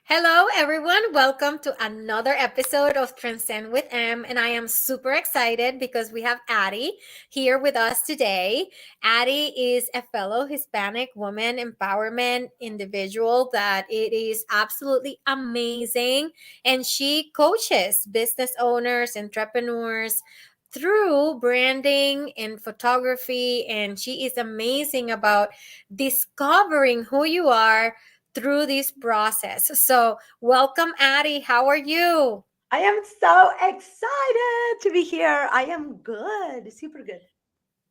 Hello, everyone. Welcome to another episode of Transcend with M. And I am super excited because we have Ati here with us today. Ati is a fellow Hispanic woman empowerment individual that it is absolutely amazing. And she coaches business owners, entrepreneurs, through branding and photography. And she is amazing about discovering who you are through this process. So, welcome, Addie. How are you? I am so excited to be here. I am good, super good.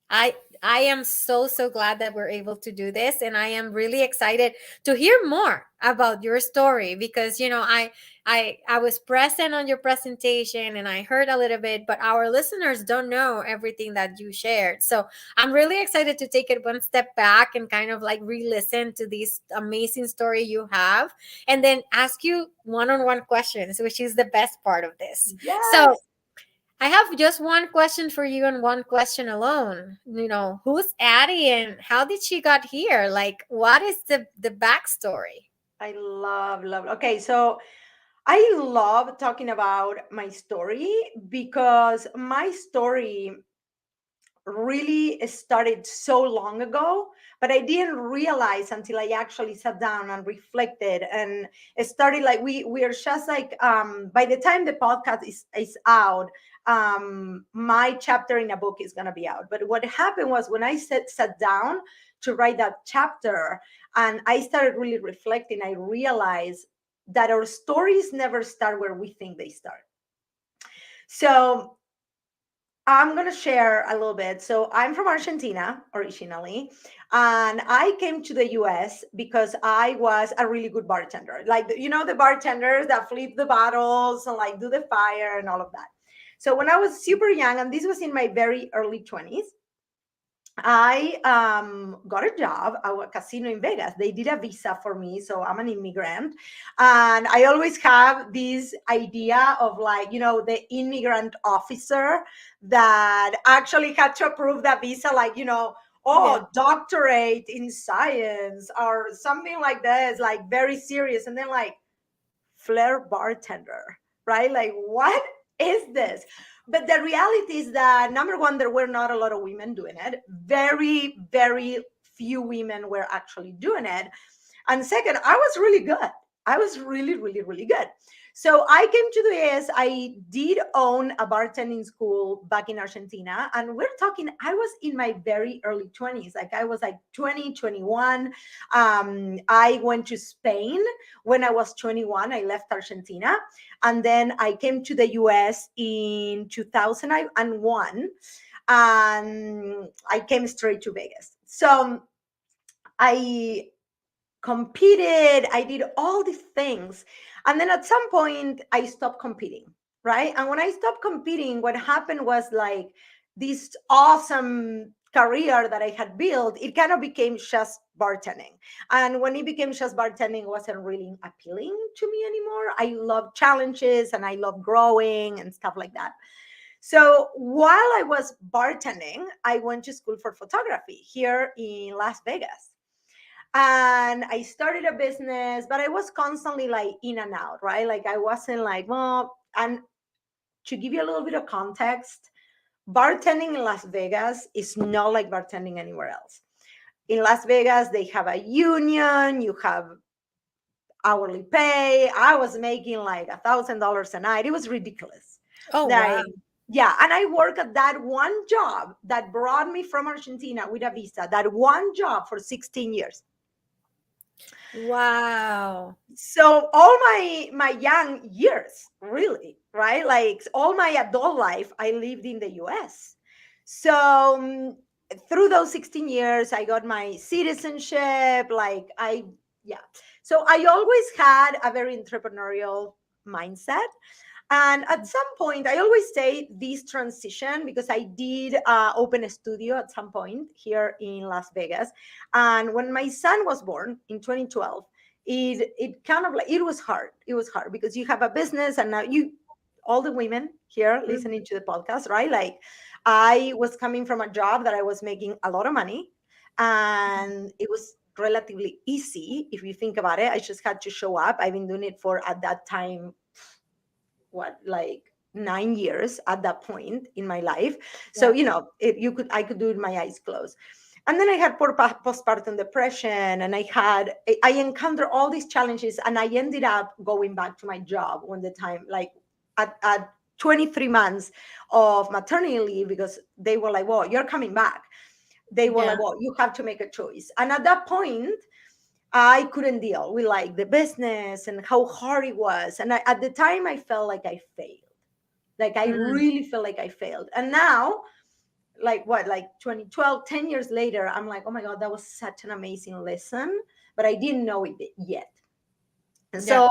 I I am so glad that we're able to do this, and I am really excited to hear more about your story because I was present on your presentation and I heard a little bit, but our listeners don't know everything that you shared. So I'm really excited to take it one step back and kind of like re-listen to this amazing story you have, and then ask you one-on-one questions, which is the best part of this. So Yes, I have just one question for you and one question alone. Who's Addie and how did she got here? Like, what is the backstory? I love. Okay, so I love talking about my story because my story really started so long ago, but I didn't realize until I actually sat down and reflected and it started like we are just like by the time the podcast is out, my chapter in a book is gonna be out. But what happened was when I sat down to write that chapter and I started really reflecting, I realized that our stories never start where we think they start. So I'm going to share a little bit. So, I'm from Argentina originally, and I came to the US because I was a really good bartender. Like, the bartenders that flip the bottles and like do the fire and all of that. So, when I was super young, and this was in my very early 20s, I got a job at a casino in Vegas. They did a visa for me, so I'm an immigrant, and I always have this idea of like the immigrant officer that actually had to approve that visa, like Yeah. oh, doctorate in science or something like this, like very serious, and then like flair bartender, right? Like, what is this? But the reality is that number one, there were not a lot of women doing it. Very few women were actually doing it. And second, I was really good. I was really good. So I came to the US. I did own a bartending school back in Argentina. And we're talking, I was in my very early 20s. Like I was like 20, 21. I went to Spain when I was 21. I left Argentina. And then I came to the US in 2001. And I came straight to Vegas. So I competed, I did all these things. And then at some point, I stopped competing, right? And when I stopped competing, what happened was like this awesome career that I had built, it kind of became just bartending. And when it became just bartending, it wasn't really appealing to me anymore. I love challenges and I love growing and stuff like that. So while I was bartending, I went to school for photography here in Las Vegas, and I started a business, but I was constantly like in and out, right? Like I wasn't like, well, and to give you a little bit of context, bartending in Las Vegas is not like bartending anywhere else. In Las Vegas, they have a union, you have hourly pay. I was making like $1,000 a night. It was ridiculous. Oh, wow. Like, yeah, and I worked at that one job that brought me from Argentina with a visa, that one job for 16 years. Wow. So all my young years, really, right, like all my adult life, I lived in the US. So through those 16 years I got my citizenship, like I yeah, so I always had a very entrepreneurial mindset. And at some point, I always say this transition because I did open a studio at some point here in Las Vegas. And when my son was born in 2012, it kind of like it was hard. It was hard because you have a business and now you all the women here listening Mhm. to the podcast, right? Like I was coming from a job that I was making a lot of money and it was relatively easy if you think about it. I just had to show up. I've been doing it for, at that time, what, like 9 years at that point in my life. So, Yeah. I could do it with my eyes closed. And then I had postpartum depression, and I encountered all these challenges, and I ended up going back to my job when the time, like at 23 months of maternity leave, because they were like, well, you're coming back. They were Yeah. like, well, you have to make a choice. And at that point, I couldn't deal with like the business and how hard it was. And at the time, I felt like I failed. Like I Mm, really felt like I failed. And now, like what, like 2012, 10 years later, I'm like, oh my God, that was such an amazing lesson, but I didn't know it yet. And yeah. so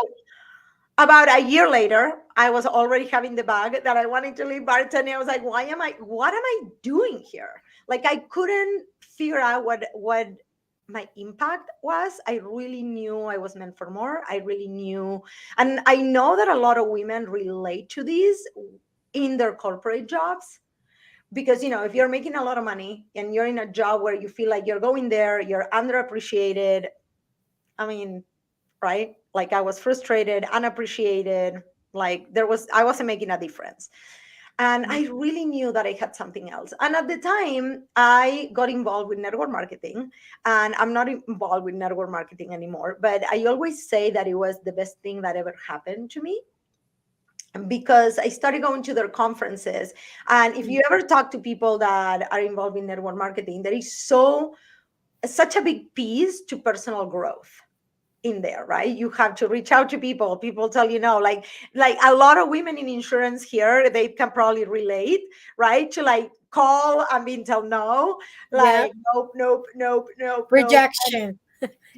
about a year later, I was already having the bug that I wanted to leave bartending. I was like, what am I doing here? Like I couldn't figure out what my impact was. I really knew I was meant for more. I really knew, and I know that a lot of women relate to this in their corporate jobs, because if you're making a lot of money and you're in a job where you feel like you're going there, you're underappreciated. I mean, right? Like I was frustrated, unappreciated, like I wasn't making a difference. And Mm, I really knew that I had something else. And at the time, I got involved with network marketing, and I'm not involved with network marketing anymore, but I always say that it was the best thing that ever happened to me, because I started going to their conferences. And if mm. you ever talk to people that are involved in network marketing, there is such a big piece to personal growth in there, right? You have to reach out to people tell you no, like a lot of women in insurance here, they can probably relate, right, to like call and being told no, Yeah. like nope, nope, nope, nope, nope, and Rejection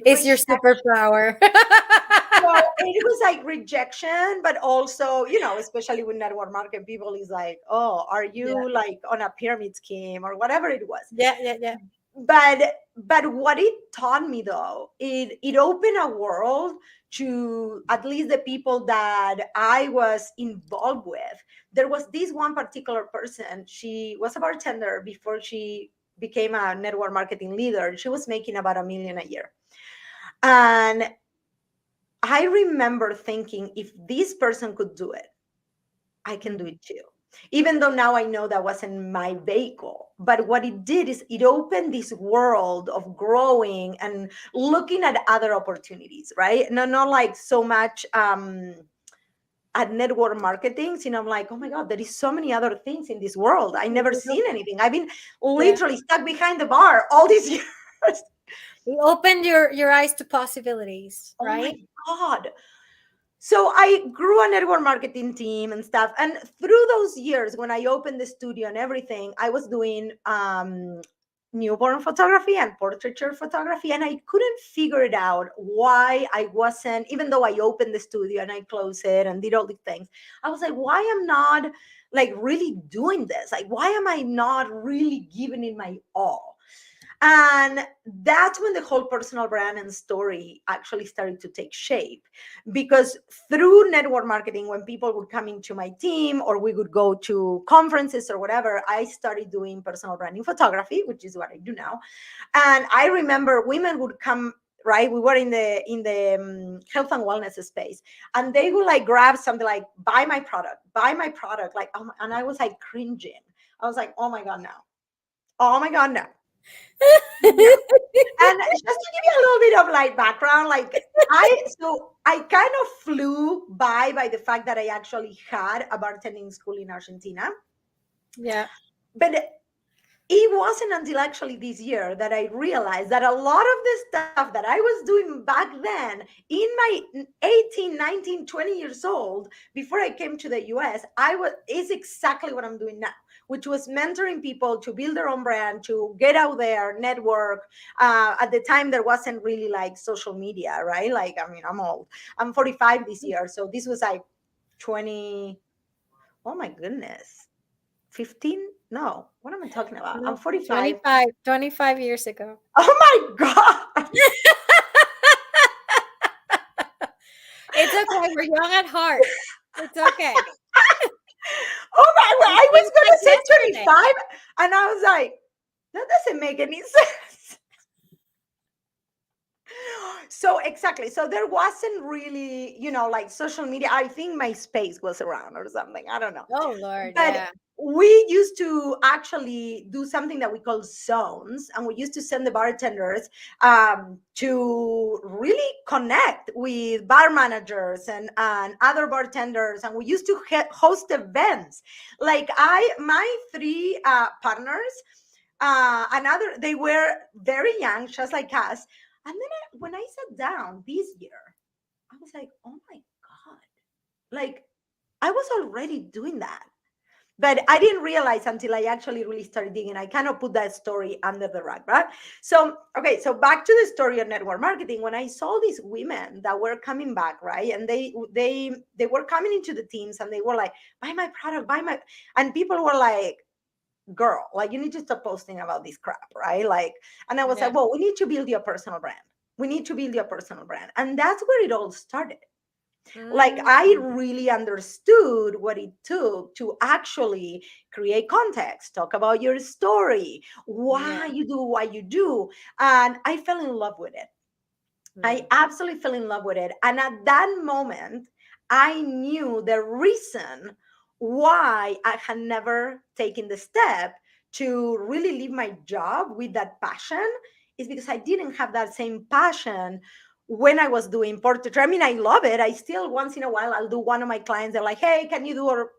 is your rejection. superpower. So it was like rejection, but also, especially with network market people, is like, oh, are Yeah. you like on a pyramid scheme or whatever it was. Yeah. Yeah. Yeah. But what it taught me, though, it opened a world to at least the people that I was involved with. There was this one particular person. She was a bartender before she became a network marketing leader. She was making about 1 million a year. And I remember thinking, if this person could do it, I can do Mm. it too. Even though now I know that wasn't my vehicle. But what it did is it opened this world of growing and looking at other opportunities, right? Not like so much at network marketing. I'm like, oh my God, there is so many other things in this world. I never seen anything. I've been Yeah. literally stuck behind the bar all these years. You opened your eyes to possibilities, Oh my right? God. So I grew a network marketing team and stuff. And through those years, when I opened the studio and everything, I was doing newborn photography and portraiture photography. And I couldn't figure it out why I wasn't, even though I opened the studio and I closed it and did all these things, I was like, why am not like really doing this? Like, why am I not really giving it my all? And that's when the whole personal brand and story actually started to take shape. Because through network marketing, when people would come into my team or we would go to conferences or whatever, I started doing personal branding photography, which is what I do now. And I remember women would come, right, we were in the health and wellness space, and they would like grab something like, buy my product, like, and I was like cringing. I was like, oh my God, no. Oh my God, no. No. And just to give you a little bit of like background, like I kind of flew by the fact that I actually had a bartending school in Argentina. Yeah. But it wasn't until actually this year that I realized that a lot of the stuff that I was doing back then in my 18, 19, 20 years old, before I came to the US, is exactly what I'm doing now, which was mentoring people to build their own brand, to get out there, network. At the time, there wasn't really like social media, right? Like, I mean, I'm old. I'm 45 this year. So this was like 20, oh my goodness. 15? No, what am I talking about? I'm No, 45. 25 years ago. Oh my God. It's okay. We're young at heart. It's okay. Oh my, well, It I was seems going like to say yesterday. 25. And I was like, that doesn't make any sense. So exactly. So there wasn't really, like social media. I think my space was around or something. I don't know. Oh Lord, But yeah. we used to actually do something that we call zones, and we used to send the bartenders to really connect with bar managers and other bartenders, and we used to host events. Like my three partners, another they were very young, just like us. And then when I sat down this year, I was like, oh my god, like I was already doing that, but I didn't realize until I actually really started digging. I kind of put that story under the rug, right? So, okay, so back to the story of network marketing. When I saw these women that were coming back, right, and they were coming into the teams, and they were like, "Buy my product, buy my," and people were like, "Girl, like you need to stop posting about this crap, right?" Like, and I was Yeah. like, "Well, we need to build your personal brand. We need to build your personal brand," and that's where it all started. Like Mm, I really understood what it took to actually create context, talk about your story, yeah. why you do what you do, and I fell in love with it. I Mm, absolutely fell in love with it. And at that moment, I knew the reason why I had never taken the step to really leave my job with that passion is because I didn't have that same passion when I was doing portraiture. I mean, I love it. I still, once in a while, I'll do one of my clients. They're like, hey, can you do our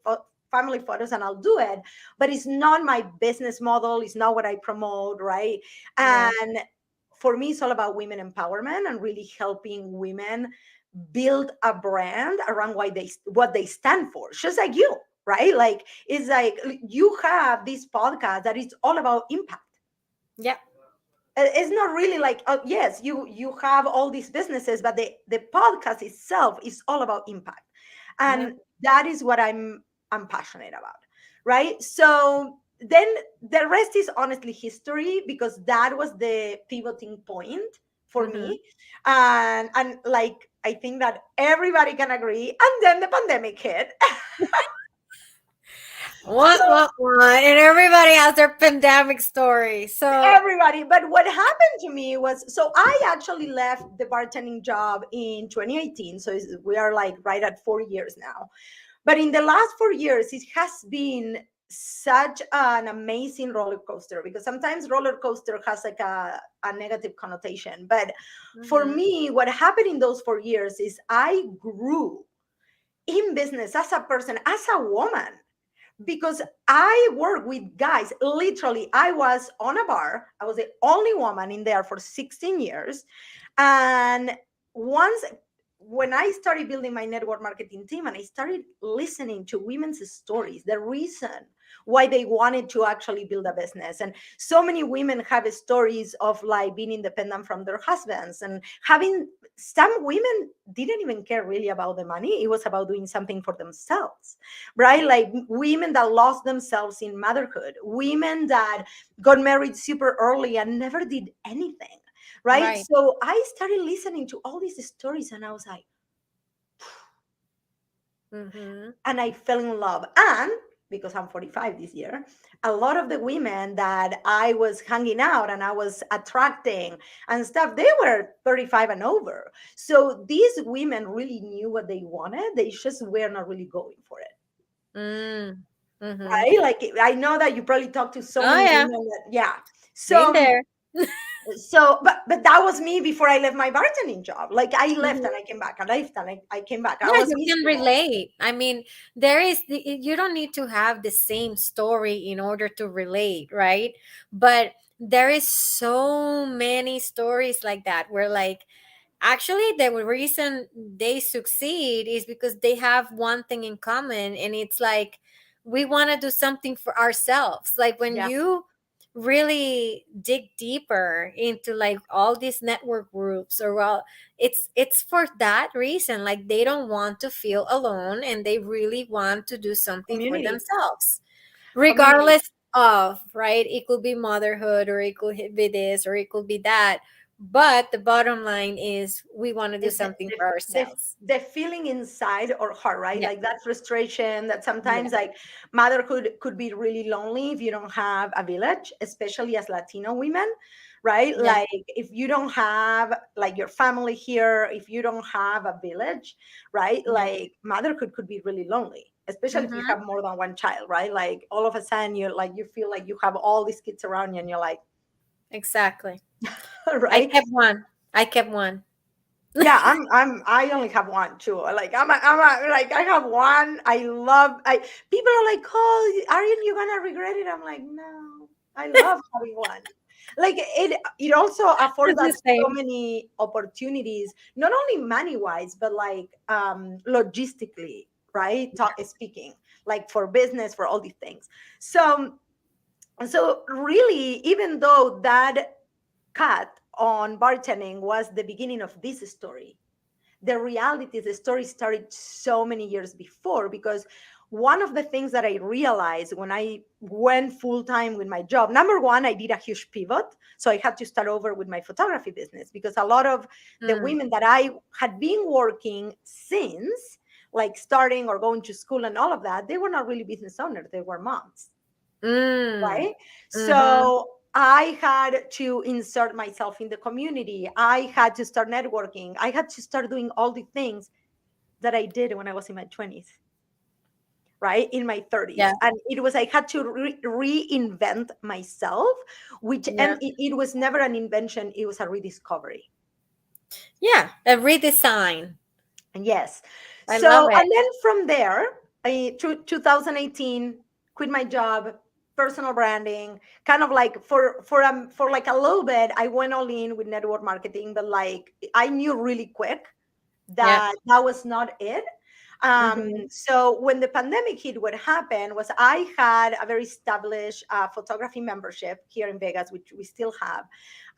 family photos? And I'll do it. But it's not my business model. It's not what I promote, right? yeah. And for me, it's all about women empowerment and really helping women build a brand around what they stand for, just like you, right? Like it's like you have this podcast that is all about impact. Yeah. It's not really like, oh yes, you have all these businesses, but the podcast itself is all about impact, Yeah. and that is what I'm passionate about, right? So then the rest is honestly history, because that was the pivoting point for Mm-hmm. me. And like I think that everybody can agree, and then the pandemic hit. What? And everybody has their pandemic story. So, Everybody. But what happened to me was, so I actually left the bartending job in 2018. So we are like right at 4 years now. But in the last 4 years, it has been such an amazing roller coaster, because sometimes roller coaster has like a negative connotation. But for mm-hmm. me, what happened in those 4 years is I grew in business as a person, as a woman, because I work with guys. Literally, I was on a bar. I was the only woman in there for 16 years. And once, when I started building my network marketing team and I started listening to women's stories, the reason why they wanted to actually build a business. And so many women have stories of like being independent from their husbands, and having, some women didn't even care really about the money. It was about doing something for themselves, right? Like women that lost themselves in motherhood, women that got married super early and never did anything, right? Right. So I started listening to all these stories, and I was like, Mm-hmm. and I fell in love. And because I'm 45 this year, a lot of the women that I was hanging out and I was attracting and stuff, they were 35 and over. So these women really knew what they wanted. They just were not really going for it. Mm. Mm-hmm. Right? Like I know that you probably talked to so Oh many yeah. women that, yeah. Been So there. but that was me before I left my bartending job. Like I left and Mhm. I came back. I left and I came back. I Yeah, was you can miserable. relate. I mean, you don't need to have the same story in order to relate, right? But there is so many stories like that where like actually the reason they succeed is because they have one thing in common, and it's like we want to do something for ourselves. Like when Yeah, you really dig deeper into like all these network groups, or well, it's for that reason. Like they don't want to feel alone, and they really want to do something for community, themselves, community. regardless of, right, it could be motherhood, or it could be this, or it could be that. But the bottom line is we want to do Is something for the ourselves. the feeling inside or heart, right? Yeah. Like that frustration that Yeah. sometimes like motherhood could be really lonely if you don't have a village, especially as Latino women, right? Yeah. Like if you don't have like your family here, if you don't have a village, right? Yeah. Like motherhood could be really lonely, especially if you Mm-hmm. have more than one child, right? Like all of a sudden you're like, you feel like you have all these kids around you and you're like, Exactly. I right? kept one. I kept one. Yeah, I only have one too. Like like I have one. People are like, oh, aren't you gonna regret it? I'm like, no, I love having one. Like it also affords It's the us so same. many opportunities, not only money wise, but like logistically, right? Speaking, like for business, for all these things. So really, even though that cut on bartending was the beginning of this story, the reality is the story started so many years before, because one of the things that I realized when I went full time with my job, number one, I did a huge pivot. So I had to start over with my photography business, because a lot of the Mm. women that I had been working since, like starting or going to school and all of that, they were not really business owners, they were moms, Mm. right? Mm-hmm. So I had to insert myself in the community. I had to start networking. I had to start doing all the things that I did when I was in my 20s, right? In my Yeah. 30s. And it was, I had to reinvent myself, which, Yeah. and it was never an invention, it was a rediscovery. Yeah. A redesign. And yes. I love So, it. and then from there, 2018, quit my job, personal branding, kind of like for like a little bit, I went all in with network marketing, but like I knew really quick Yeah. that that was not it. Mm-hmm. So when the pandemic hit, what happened was I had a very established photography membership here in Vegas, which we still have,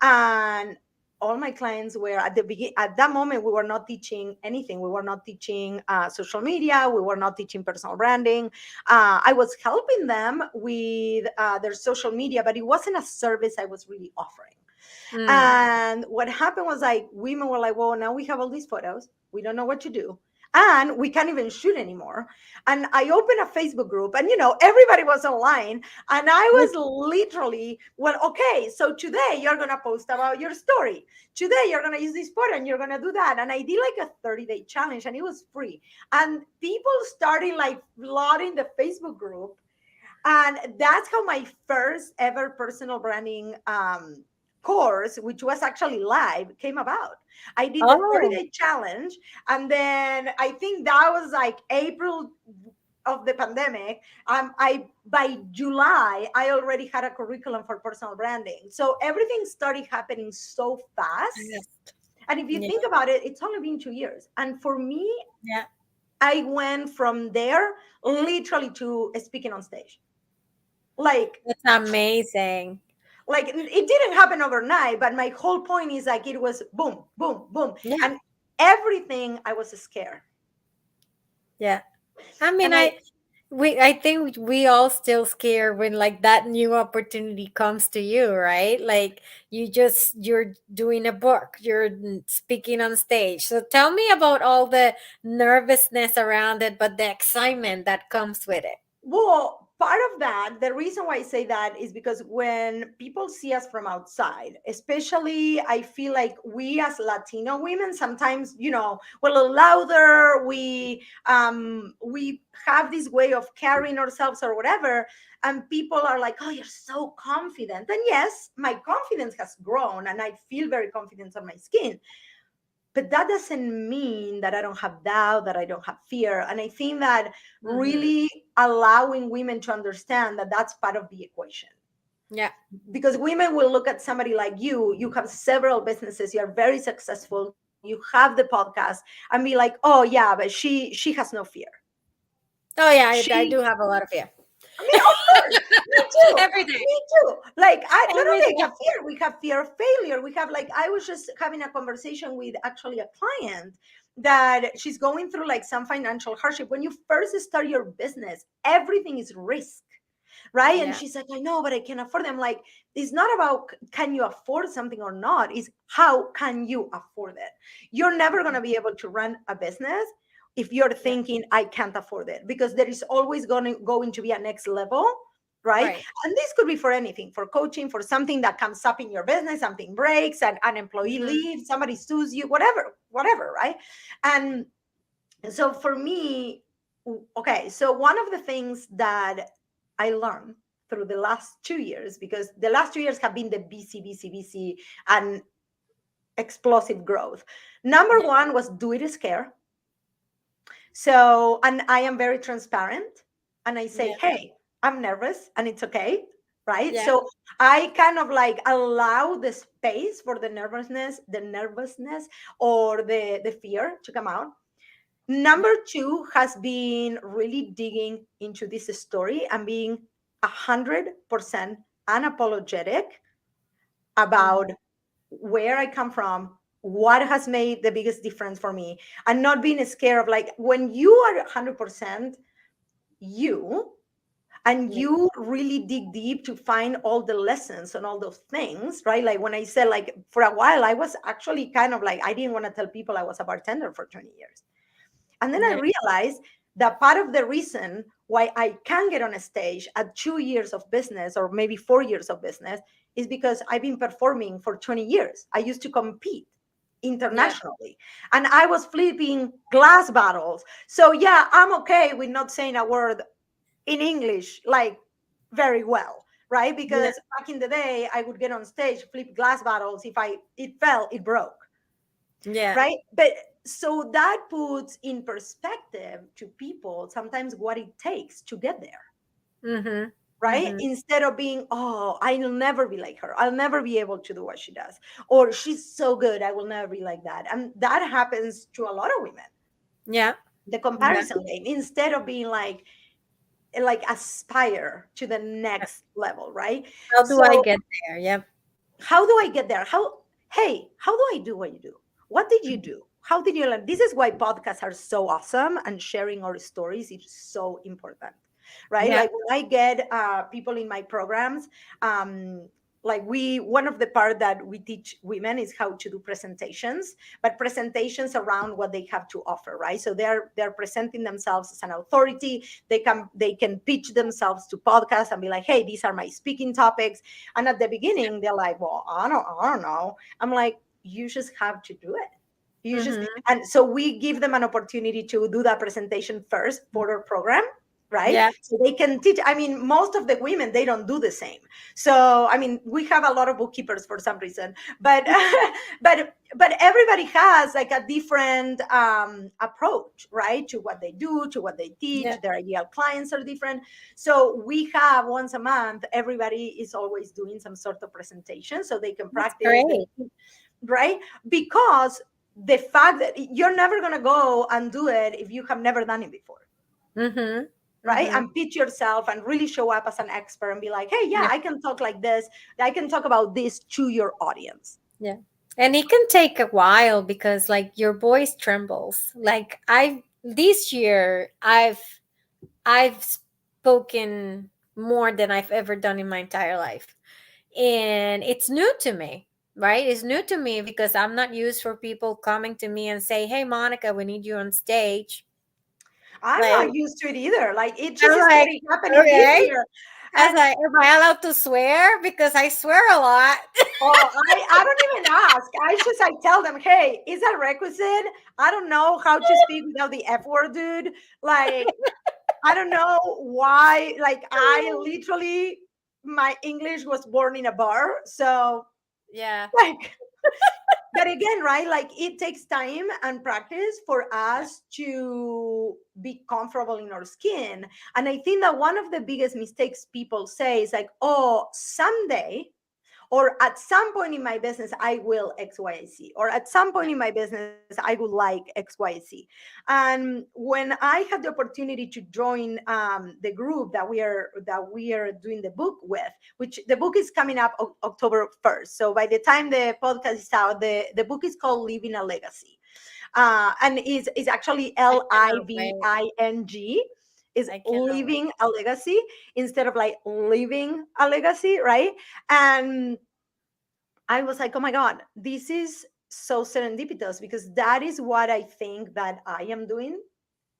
and all my clients were at the begin at that moment. We were not teaching anything. We were not teaching social media. We were not teaching personal branding. I was helping them with their social media, but it wasn't a service I was really offering. Mm. And what happened was like women were like, well, now we have all these photos. We don't know what to do. And we can't even shoot anymore. And I opened a Facebook group, and everybody was online. And I was literally, well, okay, so today you're gonna post about your story. Today you're gonna use this photo and you're gonna do that. And I did like a 30-day challenge, and it was free. And people started like flooding the Facebook group. And that's how my first ever personal branding course, which was actually live, came about. I did the Oh. 30-day challenge, and then I think that was like April of the pandemic. I By July I already had a curriculum for personal branding, so everything started happening so fast. Yes. And if you Yeah. think about it, it's only been 2 years, and for me, Yeah. I went from there literally to speaking on stage. like That's amazing. it didn't happen overnight, but my whole point is like it was boom, boom, boom. Yeah. And everything, I was scared. Yeah. I mean, And I I think we all still scared when like that new opportunity comes to you, right? Like you're doing a book, you're speaking on stage. So tell me about all the nervousness around it, but the excitement that comes with it. Well, part of that, the reason why I say that is because when people see us from outside, especially, I feel like we as Latino women sometimes, we're a little louder. We have this way of carrying ourselves or whatever, and people are like, "Oh, you're so confident." And yes, my confidence has grown, and I feel very confident on my skin, but that doesn't mean that I don't have doubt, that I don't have fear. And I think that Hmm. really allowing women to understand that that's part of the equation. Yeah. Because women will look at somebody like you have several businesses, you're very successful, you have the podcast, and be like, oh yeah, but she has no fear. Oh yeah, I She do have a lot of fear. I mean, of course, me too. Every day. Me too. Like, I not Every only day. have fear, we have fear of failure. We have like, I was just having a conversation with actually a client that she's going through like some financial hardship. When you first start your business, everything is risk, right? And Yeah. she's like, I know, but I can't afford them. Like, it's not about can you afford something or not, it's how can you afford it. You're never going to be able to run a business if you're Yeah. thinking I can't afford it, because there is always going to be a next level right? Right. And this could be for anything, for coaching, for something that comes up in your business, something breaks, an employee Mhm. leaves, somebody sues you, whatever, right? And so for me, okay, so one of the things that I learned through the last 2 years, because the last 2 years have been the BC, and explosive growth. Number Yeah. one was do it scare. So, and I am very transparent and I say, Yeah. hey, I'm nervous and it's okay. Right. Yeah. So I kind of like allow the space for the nervousness or the fear to come out. Yeah. Number two has been really digging into this story and being 100% unapologetic Mhm. about where I come from, what has made the biggest difference for me, and not being scared of like when you are 100% you and Yeah. you really dig deep to find all the lessons and all those things, right? Like when I said, like, for a while, I was actually kind of like, I didn't want to tell people I was a bartender for 20 years. And then I Yeah. realized that part of the reason why I can get on a stage at 2 years of business or maybe 4 years of business is because I've been performing for 20 years. I used to compete Yeah. internationally and I was flipping glass bottles. So, yeah, I'm okay with not saying a word in English like very well. Right, Yeah. because back in the day, I would get on stage, flip glass bottles. If it fell, it broke, Yeah. right? But so that puts in perspective to people sometimes what it takes to get there, Mhm. right? Mhm. Instead of being, oh, I'll never be like her, I'll never be able to do what she does, or she's so good, I will never be like that. And that happens to a lot of women, Yeah. the Yeah. comparison game, instead of being like aspire to the next level, right? How do I So get there? Yep. how do I get there? Hey, how do I do what you do? What did you do? How did you learn? This is why podcasts are so awesome and sharing our stories is so important, right? Yeah. Like when I get people in my programs, like one of the part that we teach women is how to do presentations, but presentations around what they have to offer, right? So they're presenting themselves as an authority. They can pitch themselves to podcasts and be like, hey, these are my speaking topics. And at the beginning, they're like, well, I don't know. I'm like, you just have to do it. You just, Mhm. and so we give them an opportunity to do that presentation first for our program, right? Yeah. So they can teach. I mean, most of the women, they don't do the same. So, I mean, we have a lot of bookkeepers for some reason, but, but everybody has like a different approach, right? To what they do, to what they Yeah. teach. Their ideal clients are different. So we have once a month, everybody is always doing some sort of presentation so they can That's practice, great. right? Because the fact that you're never going to go and do it if you have never done it before, Mhm. right? Mhm. And pitch yourself and really show up as an expert and be like, hey, yeah, Yeah. I can talk like this. I can talk about this to your audience. Yeah. And it can take a while because like your voice trembles. Like I this year I've spoken more than I've ever done in my entire life. And it's new to me, right? It's new to me because I'm not used for people coming to me and say, "Hey Monica, we need you on stage." I'm Like not used to it either. Like it just I'm like, started happening this okay. year. I was And like, am I allowed to swear? Because I swear a lot. oh, I don't even ask. I tell them, hey, is that requisite? I don't know how to speak without the F word, dude. Like, I don't know why. Like, I literally, my English was born in a bar. So, Yeah. like, but again, right? Like, it takes time and practice for Yeah. us to be comfortable in our skin. And I think that one of the biggest mistakes people say is like, oh, someday or at some point in my business I will xyz, or at some point Yeah. in my business I would like xyz. And when I had the opportunity to join the group that we are doing the book with, which the book is coming up October 1st, so by the time the podcast is out, the book is called Living a Legacy, and is actually I cannot wait. living, is I cannot wait. living a legacy instead of like living a legacy, right? And I was like, oh my God, this is so serendipitous because that is what I think that I am doing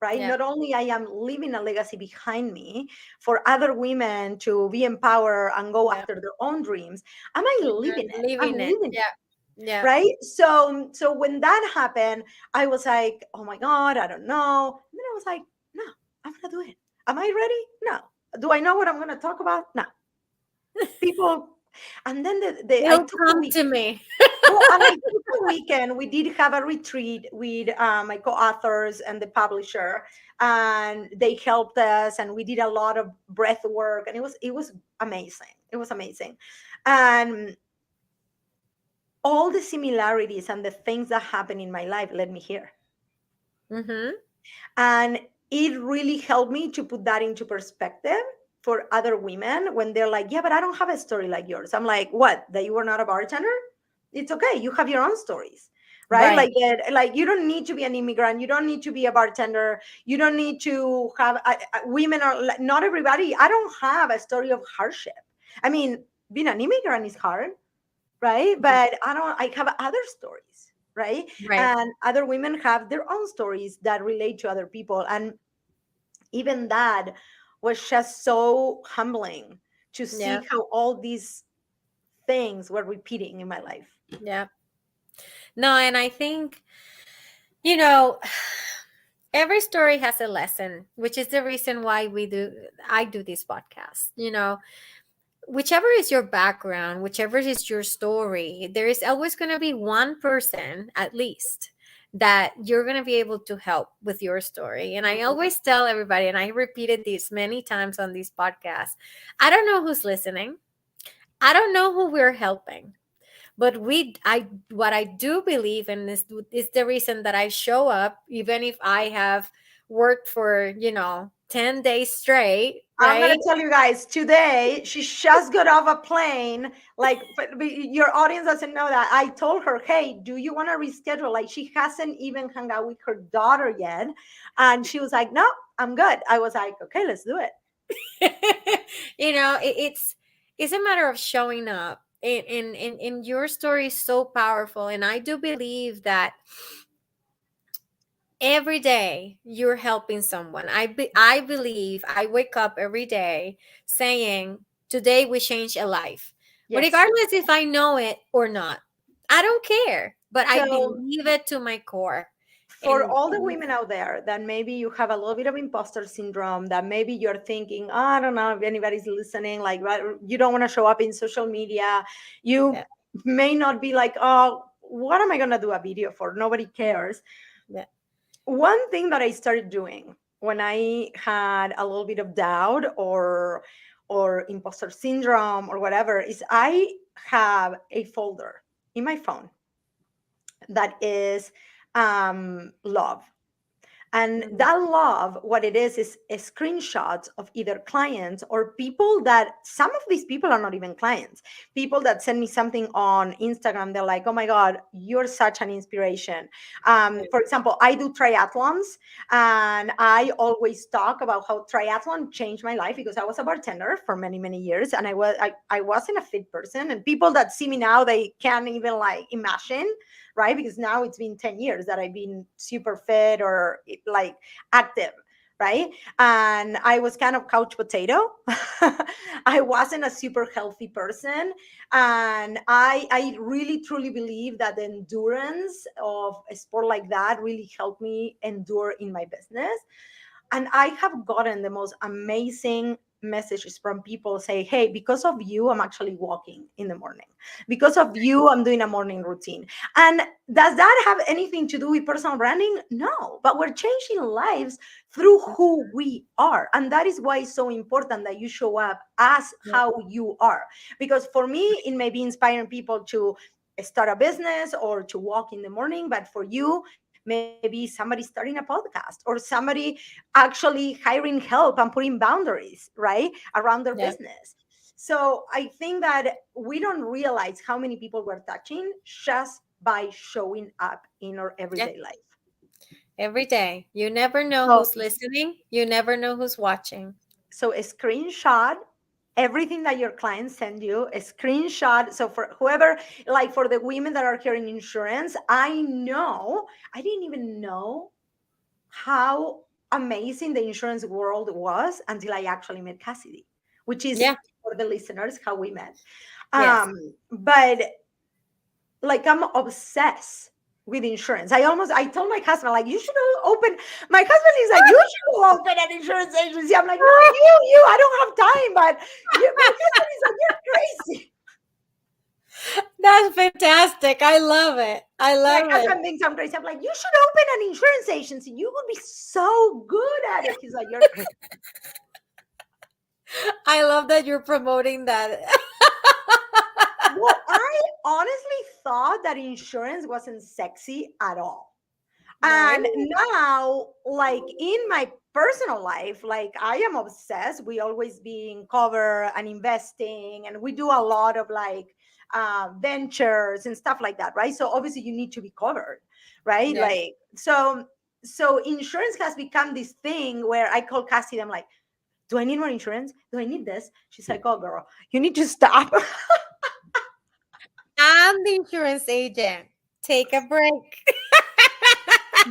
right? Yeah. Not only I am leaving a legacy behind me for other women to be empowered and go Yeah. after their own dreams, am I living it? I'm Living it. living it, Yeah. Yeah. right? So when that happened, I was like, oh my God, I don't know. And then I was like, no, I'm gonna do it. Am I ready? No. Do I know what I'm gonna talk about? No. People, and then I It'll took a come week. to me. Well, and I took a weekend. We did have a retreat with my co-authors and the publisher, and they helped us, and we did a lot of breath work, and it was amazing. It was amazing, and all the similarities and the things that happen in my life led me here. Mm-hmm. And it really helped me to put that into perspective for other women when they're like, yeah, but I don't have a story like yours. I'm like, what? That you were not a bartender? It's okay. You have your own stories, right? Right. Like, like you don't need to be an immigrant. You don't need to be a bartender. You don't need to have women are not everybody. I don't have a story of hardship. I mean, being an immigrant is hard, right? But I have other stories, right? Right. And other women have their own stories that relate to other people. And even that was just so humbling to Yeah. see how all these things were repeating in my life. Yeah. No, and I think, you know, every story has a lesson, which is the reason why I do this podcast. Whichever is your background, whichever is your story, there is always going to be one person at least that you're going to be able to help with your story. And I always tell everybody, and I repeated this many times on this podcast, I don't know who's listening. I don't know who we're helping. But what I do believe in is the reason that I show up, even if I have worked for 10 days straight, I'm gonna right? tell you guys today. She just got off a plane. Like, but your audience doesn't know that. I told her, "Hey, do you want to reschedule?" Like, she hasn't even hung out with her daughter yet, and she was like, "No, I'm good." I was like, "Okay, let's do it." It's a matter of showing up. And your story is so powerful, and I do believe that every day you're helping someone. I believe I wake up every day saying, today we change a life, Yes. regardless if I know it or not. I don't care, but I So believe it to my core. for and, all the and women out there that maybe you have a little bit of imposter syndrome, that maybe you're thinking, oh, I don't know if anybody's listening, like you don't want to show up in social media, you yeah, may not be like, oh, what am I going to do a video for? Nobody cares. yeah, One thing that I started doing when I had a little bit of doubt or imposter syndrome or whatever is I have a folder in my phone that is love. And mhm, that love, what it is screenshots of either clients or people that some of these people are not even clients. People that send me something on Instagram, they're like, oh my God, you're such an inspiration. right, For example, I do triathlons, and I always talk about how triathlon changed my life because I was a bartender for many, many years. And I wasn't a fit person. And people that see me now, they can't even like imagine, right? Because now it's been 10 years that I've been super fit or like active, right? And I was kind of couch potato. I wasn't a super healthy person. And I really truly believe that the endurance of a sport like that really helped me endure in my business. And I have gotten the most amazing messages from people say, hey, because of you, I'm actually walking in the morning. Because of you, I'm doing a morning routine. And does that have anything to do with personal branding? No, but we're changing lives through who we are. And that is why it's so important that you show up as yeah, how you are. Because for me, it may be inspiring people to start a business or to walk in the morning, but for you, maybe somebody starting a podcast or somebody actually hiring help and putting boundaries, right, around their yeah, business. So I think that we don't realize how many people we're touching just by showing up in our yeah. everyday life. Every day, you never know So, who's listening, you never know who's watching. so a screenshot everything that your clients send you, a screenshot. So for whoever, like for the women that are carrying insurance, I know I didn't even know how amazing the insurance world was until I actually met Cassidy, which is, Yeah. for the listeners, how we met. Yes. But like, I'm obsessed with insurance. I told my husband, like, you should open. My husband is like, you should open an insurance agency. I'm like, no, I don't have time. But my husband is like, you're crazy. That's fantastic. I love it. I My love it. husband thinks I'm crazy. I'm like, you should open an insurance agency. You would be so good at it. He's like, you're crazy. I love that you're promoting that. Well, I honestly thought that insurance wasn't sexy at all. No, it And now, like, in my personal life, like, I am obsessed. We always be in cover and investing, and we do a lot of like ventures and stuff like that, right? So obviously you need to be covered, right? yes. Like, so insurance has become this thing where I call Cassie. I'm like, do I need more insurance? Do I need this? She's like, oh girl, you need to stop. I'm the insurance agent. Take a break.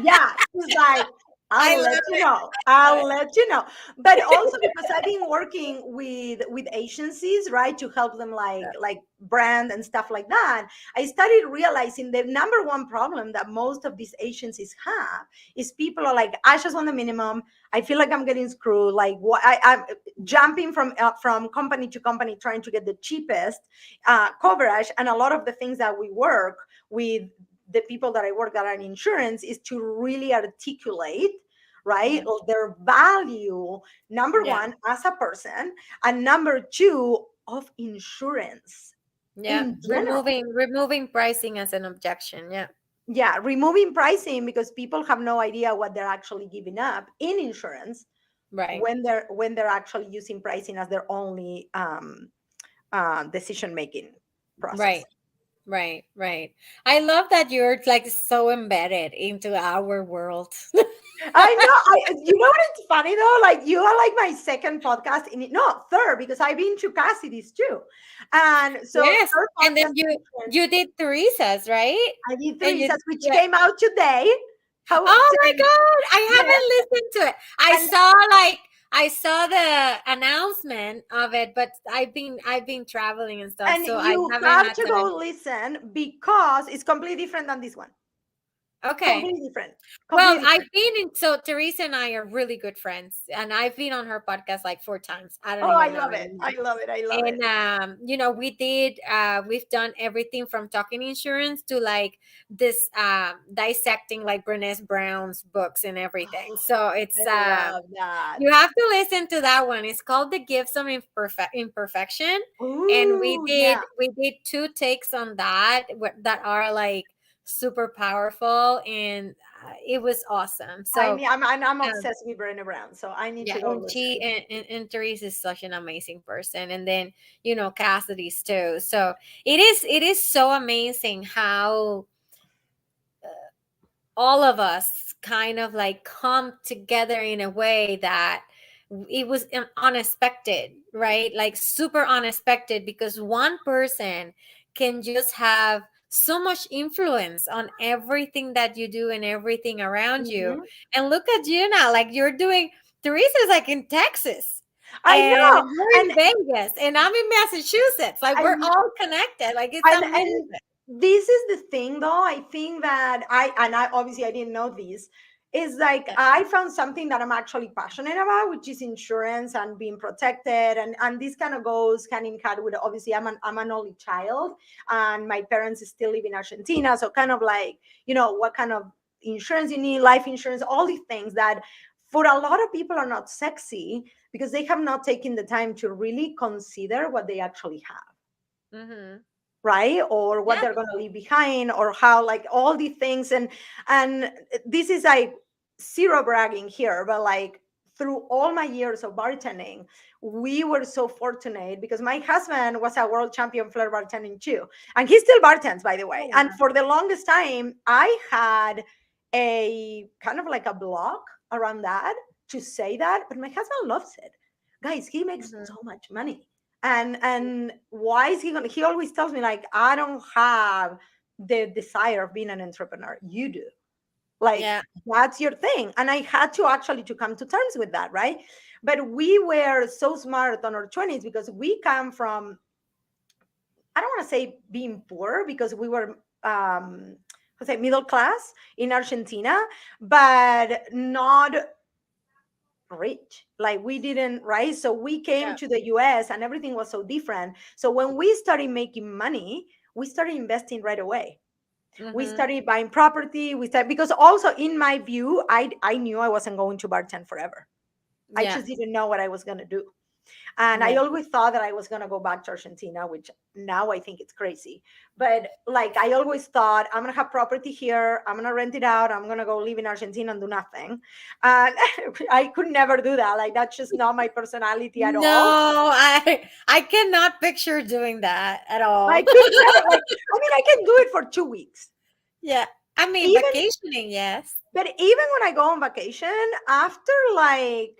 Yeah, she's like, I I'll love let you it. know. I love I'll it. let you know. But also because I've been working with agencies, right, to help them like brand and stuff like that. I started realizing the number one problem that most of these agencies have is people are like, I just want the minimum. I feel like I'm getting screwed. Like, what I'm jumping from company to company trying to get the cheapest coverage. And a lot of the things that we work with, the people that I work that are in insurance, is to really articulate, right, Yeah. their value, number Yeah. one, as a person, and number two, of insurance Yeah. in general. Removing pricing as an objection. Yeah. Yeah, removing pricing, because people have no idea what they're actually giving up in insurance Right. when they're actually using pricing as their only decision making process. Right. Right. Right. I love that you're like so embedded into our world. I know. You know what? It's funny though. Like, you are like my second podcast in it. No, third, because I've been to Cassidy's too, and so Yes. third And then podcast in insurance. you did Teresa's, right? I did And three you sets, which yeah. came out today. How Oh my so? God. Yes, I haven't listened to it. and I saw the announcement of it, but I've been traveling and stuff, and so I you haven't have had to time. go listen, because it's completely different than this one. Okay. Completely different. Well, Completely I've different. been in, so Teresa and I are really good friends, and I've been on her podcast like 4 times. I don't Oh, I even know love it. I anymore. love it. I love it. And we've done everything from talking insurance to like this dissecting like Brené Brown's books and everything. So I it's love that. you have to listen to that one. It's called The Gifts of Imperfection, and Ooh, yeah. we did two takes on that that are like super powerful, and it was awesome. I So mean, I'm um, obsessed with Brené Brown, so I need yeah, to go and listen. and Therese is such an amazing person, and then Cassidy's too. So it is so amazing how all of us kind of like come together in a way that it was unexpected, right? Like super unexpected, because one person can just have so much influence on everything that you do and everything around you. Mhm. And look at you now, like you're doing, Teresa's like in Texas I and know, you're in and Vegas and I'm in Massachusetts. Like we're and all connected. Like it's and amazing. this is the thing, though. I think that I obviously I didn't know this. Is like, Yeah. I found something that I'm actually passionate about, which is insurance and being protected, and this kind of goes hand in hand with, obviously I'm an only child, and my parents still live in Argentina, so kind of like, what kind of insurance you need, life insurance, all these things that for a lot of people are not sexy, because they have not taken the time to really consider what they actually have, Mm-hmm. right, or what Yeah. they're going to leave behind, or how, like, all these things. And this is like zero bragging here, but like, through all my years of bartending, we were so fortunate, because my husband was a world champion flair bartending too, and he still bartends, by the way. Oh, And wow. for the longest time I had a kind of like a block around that, to say that, but my husband loves it. Guys, he makes Mhm. so much money. And why is he gonna, he always tells me, like, I don't have the desire of being an entrepreneur, you do. Like, Yeah. that's your thing. And I had to actually to come to terms with that, right? But we were so smart on our 20s because we come from, I don't want to say being poor because we were let's say middle class in Argentina, but not rich. Like we didn't, right? So we came Yeah. to the US and everything was so different. So when we started making money, we started investing right away. We Mm-hmm. started buying property. We started, because also in my view, I knew I wasn't going to bartend forever. I Yeah. just didn't know what I was going to do. And I Yeah. always thought that I was going to go back to Argentina, which now I think it's crazy. But like, I always thought I'm going to have property here. I'm going to rent it out. I'm going to go live in Argentina and do nothing. And I could never do that. Like, that's just not my personality at all. No, I cannot picture doing that at I all. could never, like, I mean, I can do it for 2 weeks. Yeah. I mean, Even, vacationing, yes. but even when I go on vacation, after like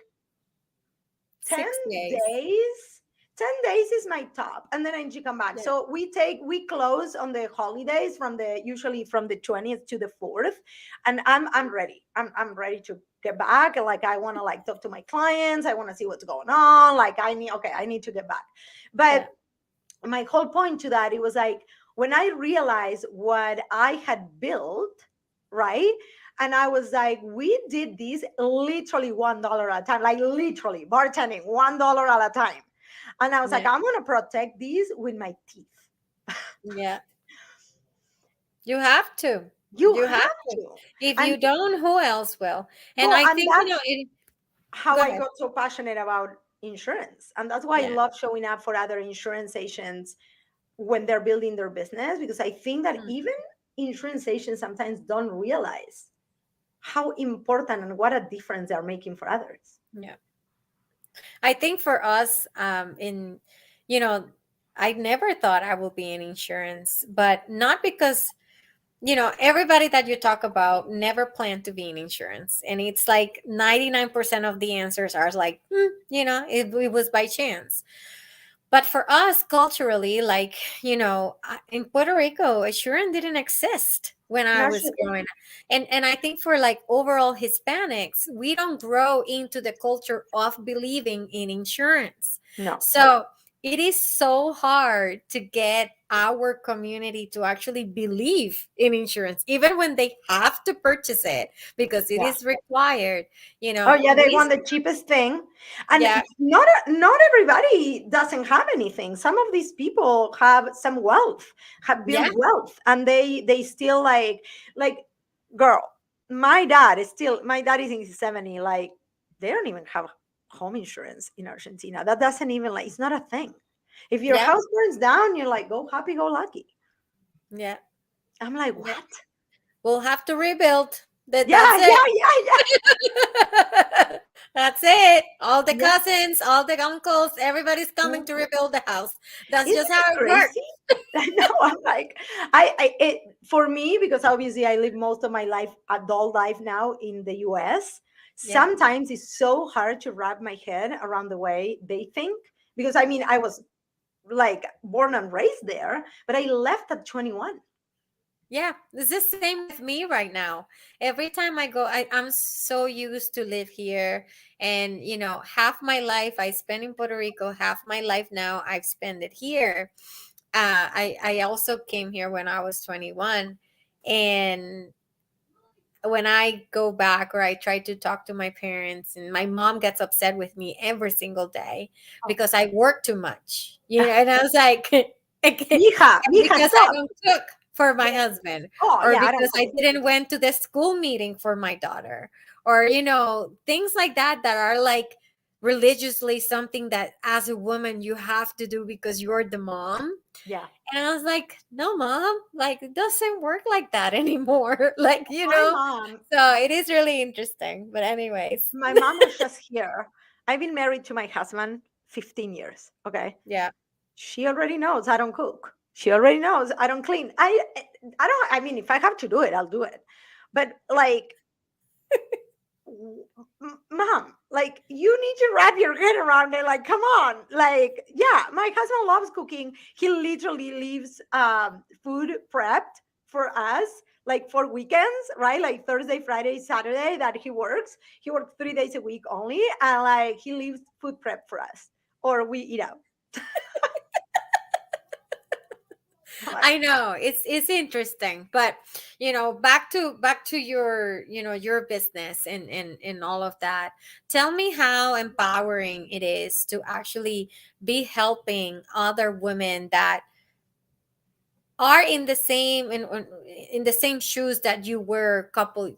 10 6 days. days 10 days is my top, and then I need to come back. Yeah. So we close on the holidays from the usually from the 20th to the 4th, and I'm ready. I'm ready to get back. Like, I want to like talk to my clients. I want to see what's going on. Like, I need to get back. But Yeah. my whole point to that, it was like, when I realized what I had built, right? And I was like, we did this literally $1 at a time, like literally bartending $1 at a time. And I was like, Yeah. I'm gonna protect these with my teeth. Yeah. You have to. You You have have to. to. If And you don't, who else will? And no, I and think, that's it how go I ahead. got so passionate about insurance. And that's why I Yeah. love showing up for other insurance agents when they're building their business, because I think that Mm. even insurance agents sometimes don't realize how important and what a difference they're making for others. Yeah. I think for us, you know, I never thought I would be in insurance, but not because, everybody that you talk about never planned to be in insurance. And it's like 99% of the answers are like, it was by chance. But for us culturally, like, in Puerto Rico, insurance didn't exist when I Not was sure. growing up. And I think for like overall Hispanics, we don't grow into the culture of believing in insurance. No. So it is so hard to get our community to actually believe in insurance, even when they have to purchase it because it Yeah. is required. Oh yeah, they We, want the cheapest thing, and yeah, not everybody doesn't have anything. Some of these people have some wealth, have yeah, built wealth, and they still like girl. My dad is in his 70. Like, they don't even have home insurance in Argentina. That doesn't even, like, it's not a thing. If your yeah, house burns down, you're like, go happy, go lucky. yeah, I'm like, yeah. what? We'll have to rebuild. That's Yeah, it. yeah, yeah, yeah. That's it. All the Yeah. cousins, all the uncles, everybody's coming Yeah. to rebuild the house. That's Isn't just it how it works. crazy? I know. I'm like, for me, because obviously I live most of my life, adult life now in the US. Yeah. Sometimes it's so hard to wrap my head around the way they think. Because I mean, I was like born and raised there, but I left at 21. Yeah. It's the same with me right now. Every time I go, I'm so used to live here. And, half my life I spent in Puerto Rico, half my life now I've spent it here. I also came here when I was 21. And when I go back or I try to talk to my parents, and my mom gets upset with me every single day Oh. because I work too much, and I was like, Mija, because I stop. don't cook for my husband, Oh or yeah, I don't because I cook. didn't went to the school meeting for my daughter, or things like that are like religiously something that as a woman you have to do because you're the mom. Yeah. And I was like, no, mom, like it doesn't work like that anymore. Like, My mom, so it is really interesting. But, anyways, my mom was just here. I've been married to my husband 15 years. Okay. yeah, She already knows I don't cook. She already knows I don't clean. I don't, I mean, if I have to do it, I'll do it. But like, mom, like, you need to wrap your head around it. Like, come on. Like, yeah, my husband loves cooking. He literally leaves food prepped for us, like for weekends, right? Like Thursday, Friday, Saturday that he works. He works 3 days a week only, and like he leaves food prep for us, or we eat out. I'm like, I know it's interesting, but back to your your business and all of that. Tell me how empowering it is to actually be helping other women that are in the same in the same shoes that you were a couple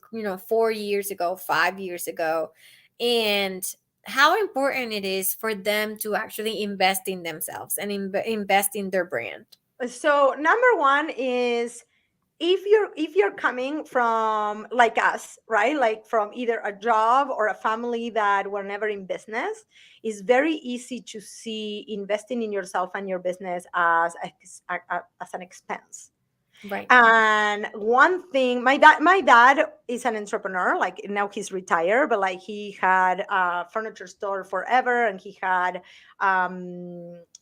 4 years ago, 5 years ago, and how important it is for them to actually invest in themselves and invest in their brand. so number one is, if you're coming from like us, right, like from either a job or a family that were never in business, it's very easy to see investing in yourself and your business as an expense. Right. And one thing, my dad is an entrepreneur. Like now he's retired, but like he had a furniture store forever, and he had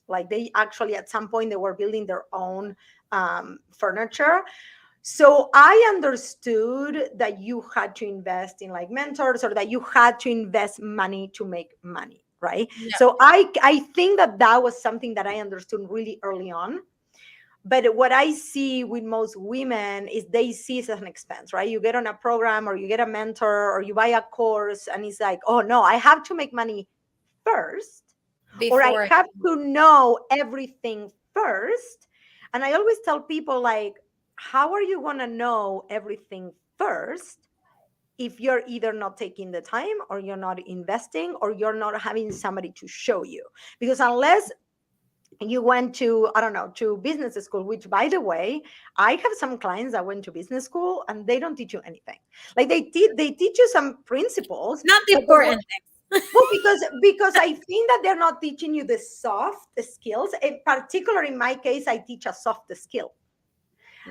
like they actually at some point they were building their own furniture. So I understood that you had to invest in like mentors, or that you had to invest money to make money, right? Yeah. So I think that that was something that I understood really early on. But what I see with most women is they see it as an expense, right? You get on a program, or you get a mentor, or you buy a course, and it's like, oh no, I have to make money first, or I Before. have to know everything first. And I always tell people, like, how are you going to know everything first if you're either not taking the time, or you're not investing, or you're not having somebody to show you? Because unless you went to, I don't know, to business school, which by the way, I have some clients that went to business school and they don't teach you anything. Like they teach you some principles, Not the but the important things. well, because I think that they're not teaching you the soft skills. In particular, in my case, I teach a soft skill.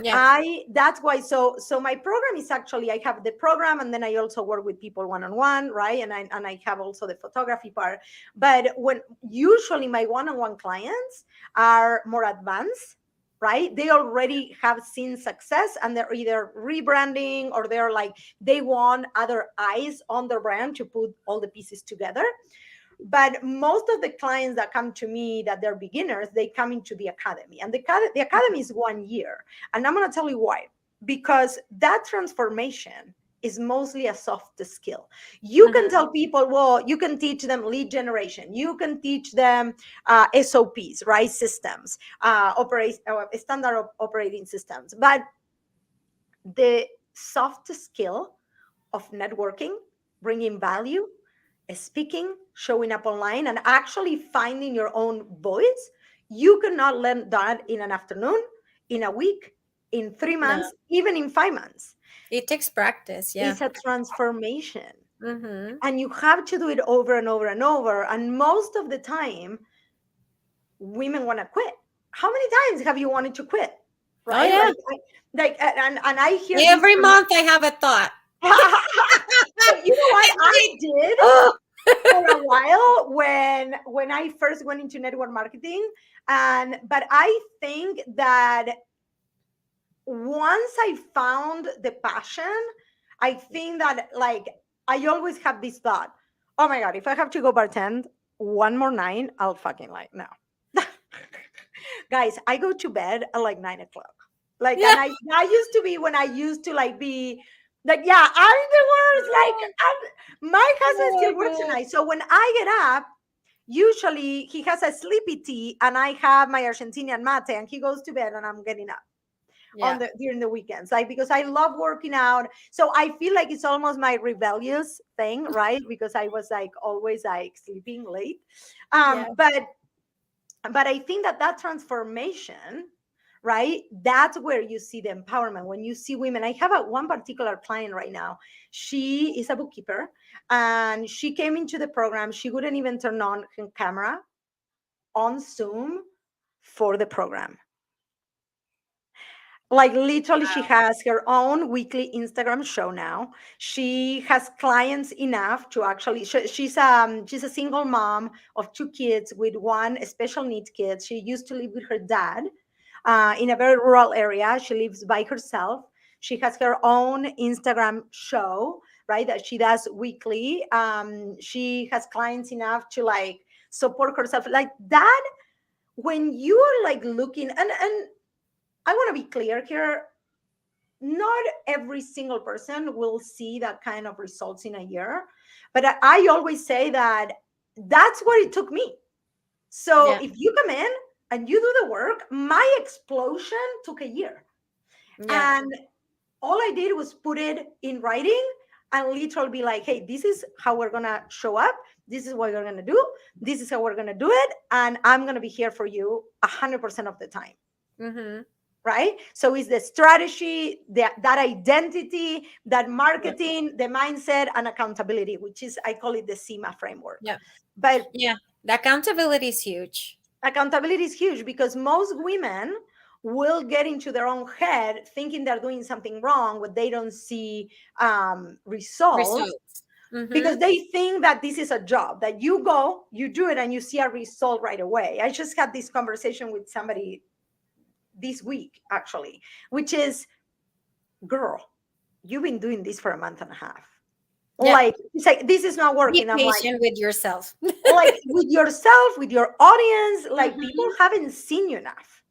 Yeah. I That's why. So my program is actually, I have the program, and then I also work with people one on one, right? And I have also the photography part. But when usually my one on one clients are more advanced, right? They already have seen success, and they're either rebranding, or they're like they want other eyes on their brand to put all the pieces together. But most of the clients that come to me that they're beginners, they come into the academy, and the academy is 1 year. And I'm going to tell you why. Because that transformation is mostly a soft skill. You can Mhm. tell people, well, you can teach them lead generation, you can teach them SOPs, right, systems, standard operating systems. But the soft skill of networking, bringing value, speaking, showing up online, and actually finding your own voice, you cannot learn that in an afternoon, in a week, in three No, months, even in 5 months. it takes practice. Yeah. It's a transformation. Mm-hmm. And you have to do it over and over and over. And most of the time, women want to quit. How many times have you wanted to quit? Oh Right? yeah. And I hear this Every from month I have a thought. so you know what It's I like, did oh. for a while when I first went into network marketing. And but I think that once I found the passion, I think that like I always have this thought, oh my god, if I have to go bartend one more night, I'll fucking like no. Guys, I go to bed at like 9 o'clock. Like, Yeah. and I used to be, when I used to like be like, yeah, I'm the worst. Like, my husband Oh still my works at god. night. So when I get up, usually he has a sleepy tea, and I have my Argentinian mate, and he goes to bed, and I'm getting up on Yeah. the during the weekends, like because I love working out. So I feel like it's almost my rebellious thing, right? Because I was like always like sleeping late. Yeah. But I think that that transformation, right, that's where you see the empowerment. When you see women, I have one particular client right now. She is a bookkeeper, and she came into the program. She wouldn't even turn on her camera on Zoom for the program. Like literally, she has her own weekly Instagram show now. She has clients enough to actually, she's a single mom of two kids with one special needs kid. She used to live with her dad, in a very rural area. She lives by herself. She has her own Instagram show, right, that she does weekly. She has clients enough to like support herself like that. When you are like looking, and I want to be clear here, not every single person will see that kind of results in a year, but I always say that that's what it took me. So Yeah. if you come in and you do the work, my explosion took a year. Yeah. And all I did was put it in writing and literally be like, hey, this is how we're going to show up. This is what we're going to do. This is how we're going to do it. And I'm going to be here for you 100% of the time. Mm-hmm. Right? So it's the strategy, that identity, that Yeah. marketing, the mindset, and accountability, which is, I call it the SEMA framework. Yeah. But Yeah. The accountability is huge. accountability is huge because most women will get into their own head thinking they're doing something wrong when they don't see results, Results. Mm-hmm. because they think that this is a job that you go, you do it, and you see a result right away. I just had this conversation with somebody this week, actually, which is, girl, you've been doing this for a month and a half. Yeah. Like, it's like, this is not Be working. I'm patient with yourself. like with yourself, with your audience, like people Mm-hmm. haven't seen you enough,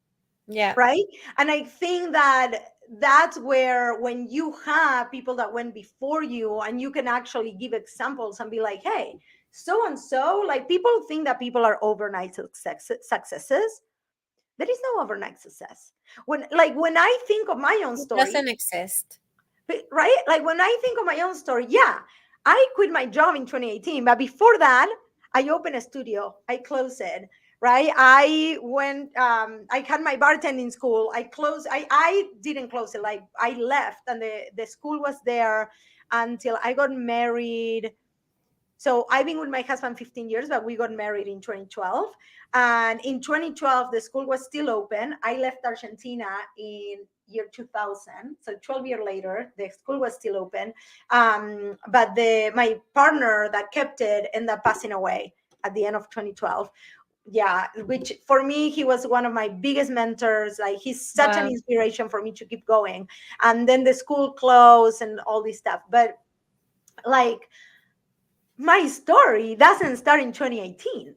Yeah. right? And I think that that's where, when you have people that went before you and you can actually give examples and be like, hey, so and so, like, people think that people are overnight successes. There is no overnight success. When I think of my own It story, doesn't exist. right? Like when I think of my own story, yeah, I quit my job in 2018, but before that, I opened a studio, I closed it, right? I went, I had my bartending school, I closed, I didn't close it, like I left, and the school was there until I got married. So I've been with my husband 15 years, but we got married in 2012. And in 2012, the school was still open. I left Argentina in year 2000. So 12 years later, the school was still open. But my partner that kept it ended up passing away at the end of 2012. Yeah, which for me, he was one of my biggest mentors. Like, he's such an Wow. inspiration for me to keep going. And then the school closed and all this stuff. But like, my story doesn't start in 2018.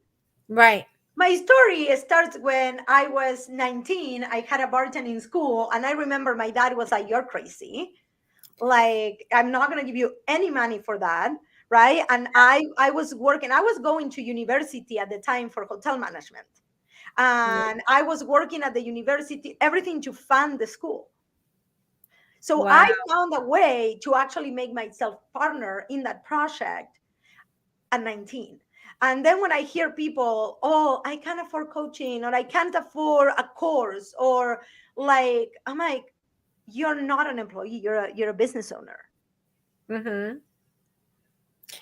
Right. My story starts when I was 19. I had a bartending school, and I remember my dad was like, you're crazy. Like, I'm not going to give you any money for that. Right. And I was working, I was going to university at the time for hotel management. Yeah. And I was working at the university, everything to fund the school. So Wow. I found a way to actually make myself partner in that project at 19. And then when I hear people, oh, I can't afford coaching, or I can't afford a course, or like, I'm like, you're not an employee, you're a business owner. Mm-hmm.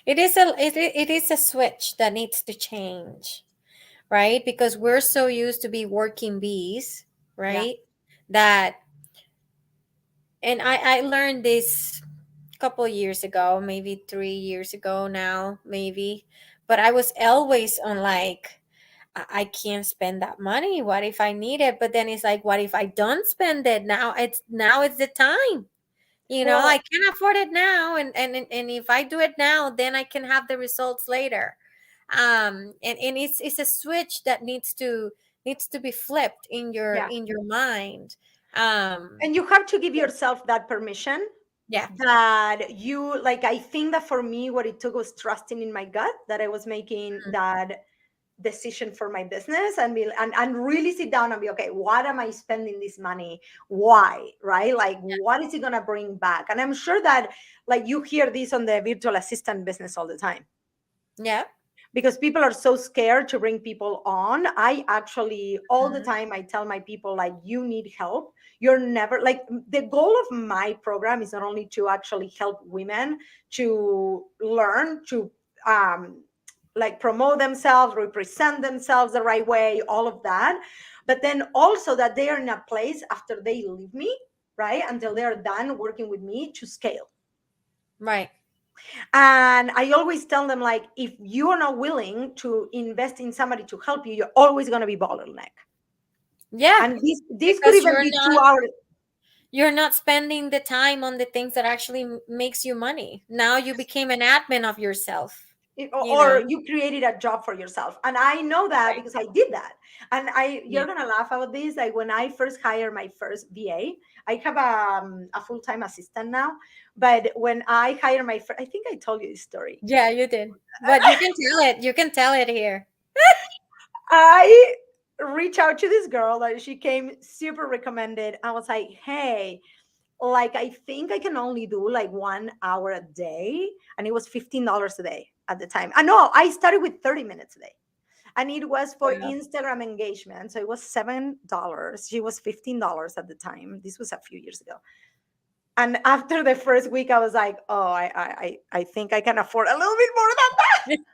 It is a switch that needs to change, right? Because we're so used to be working bees, Yeah. right? That and I learned this a couple years ago, maybe 3 years ago now, maybe. But I was always on like I can't spend that money. What if I need it? But then it's like, what if I don't spend it now? It's the time. I Well, can afford it now, and if I do it now, then I can have the results later. And it's a switch that needs to be flipped in your yeah. in your mind. Um, And you have to give yourself that permission, yeah, that you, like, I think that for me, what it took was trusting in my gut that I was making mm, that decision for my business, and really sit down and be, okay, what am I spending this money, why, right? Like, what is it going to bring back? And I'm sure that, like, you hear this on the virtual assistant business all the time, yeah, because people are so scared to bring people on. I actually, all the mhm, time, I tell my people, like, you need help. You're never, like, the goal of my program is not only to actually help women to learn to um like promote themselves, represent themselves the right way, all of that, but then also that they are in a place after they leave me, right, until they're done working with me, to scale. right, And I always tell them, like, if you are not willing to invest in somebody to help you, you're always going to be bottleneck. Yeah, And this could because even you're be two not hours. you're not spending the time on the things that actually makes you money. Now you became an admin of yourself, you Or know. you created a job for yourself, and I know that because I did that. And Yeah. you're gonna laugh about this, like when I first hired my first VA. I have a full-time assistant now, but when I hired my I think I told you this story. Yeah, you did. But you can tell it. You can tell it here. I reached out to this girl that she came super recommended. I was like, hey, like I think I can only do like 1 hour a day, and it was $15 a day at the time. I know I started with 30 minutes a day, and it was for Wow. Instagram engagement. So it was $7. She was $15 at the time. This was a few years ago. And after the first week, I was like, oh, I think I can afford a little bit more than that.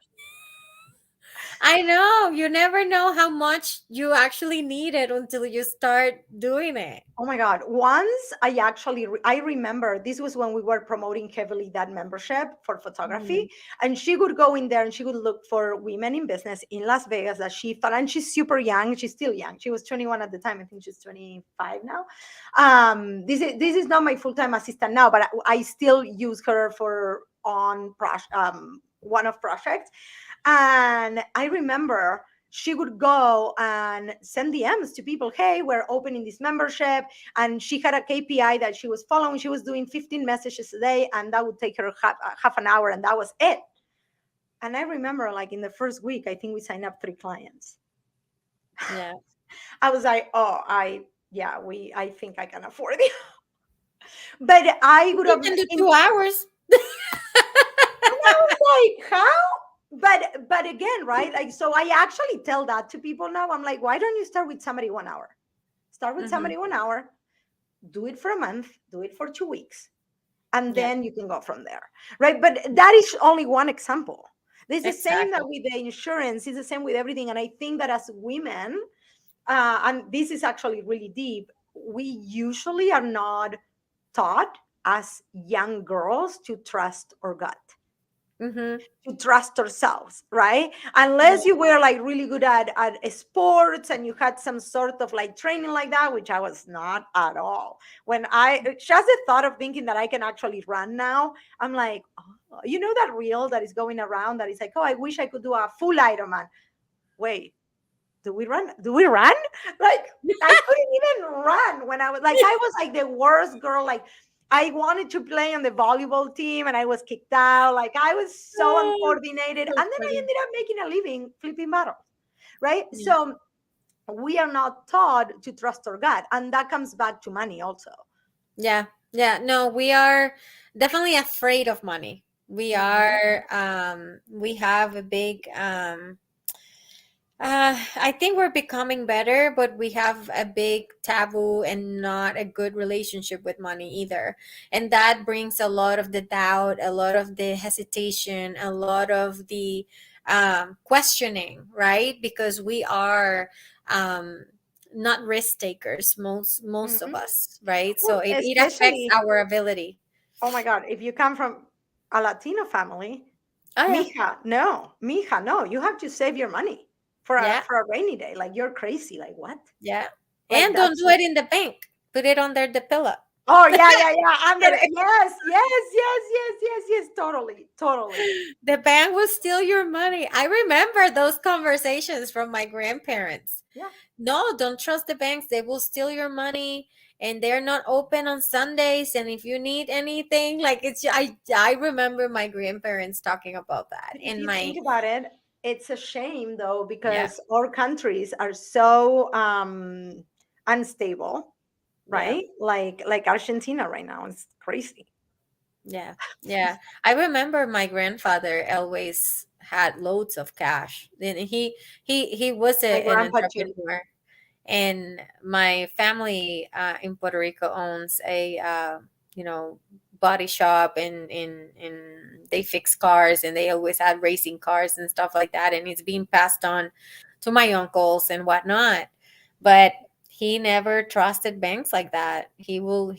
I know. You never know how much you actually need it until you start doing it. Oh my God. Once I remember this was when we were promoting heavily that membership for photography. Mhm. And she would go in there and she would look for women in business in Las Vegas that she thought, and she's super young. She's still young. She was 21 at the time. I think she's 25 now. This is not my full-time assistant now, but I still use her for one of projects. And I remember she would go and send DMs to people, hey, we're opening this membership. And she had a KPI that she was following. She was doing 15 messages a day, and that would take her half an hour, and that was it. And I remember, like, in the first week, I think we signed up 3 clients. Yeah. I was like, oh, I think I can afford it. But I would You have, can do and 2 hours. I was like, how? But again, right? Like, so I actually tell that to people now. I'm like, why don't you start with somebody 1 hour? Start with Hmm. somebody 1 hour, do it for a month, do it for 2 weeks, and Yeah, then you can go from there, right? But that is only one example. This is the same that exactly. with the insurance, it's the same with everything. And I think that as women, and this is actually really deep, we usually are not taught as young girls to trust our gut, Hmm. to trust ourselves, right? Yeah. Unless you were like really good at sports and you had some sort of like training like that, which I was not at all. When I just the thought of thinking that I can actually run now, I'm like, oh, you know that reel that is going around that is like, oh, I wish I could do a full Ironman. Wait, do we run? Do we run? Like, I couldn't even run when I was like the worst girl. Like, I wanted to play on the volleyball team and I was kicked out. Like, I was so Oh, uncoordinated. so And then I funny. ended up making a living flipping bottles, right? Yeah. So we are not taught to trust our gut. And that comes back to money also. Yeah. Yeah. No, we are definitely afraid of money. We Mhm. are we have a big I think we're becoming better, but we have a big taboo and not a good relationship with money either. And that brings a lot of the doubt, a lot of the hesitation, a lot of the questioning, right? Because we are um, not risk takers, most of Mhm. us, right? So Well, it affects especially, our ability. oh my God, if you come from a Latino family, Oh yeah, mija, no, you have to save your money for a yeah, for a rainy day. Like, you're crazy. Like, what? yeah. Like, And don't that's do it in the bank. Put it under the pillow. oh yeah, yeah, yeah. Yes, totally, totally. The bank will steal your money. I remember those conversations from my grandparents. Yeah. No, don't trust the banks. They will steal your money and they're not open on Sundays. And if you need anything, like I remember my grandparents talking about that. But if And you my think about it, it's a shame though, yeah, because our countries are so unstable, yeah. right? Like Argentina right now. It's crazy. Yeah, yeah. I remember my grandfather always had loads of cash. And he was My an grandpa too. entrepreneur. And my family in Puerto Rico owns a you know, body shop, and they fix cars, and they always had racing cars and stuff like that, and it's being passed on to my uncles and whatnot. But he never trusted banks like that. He will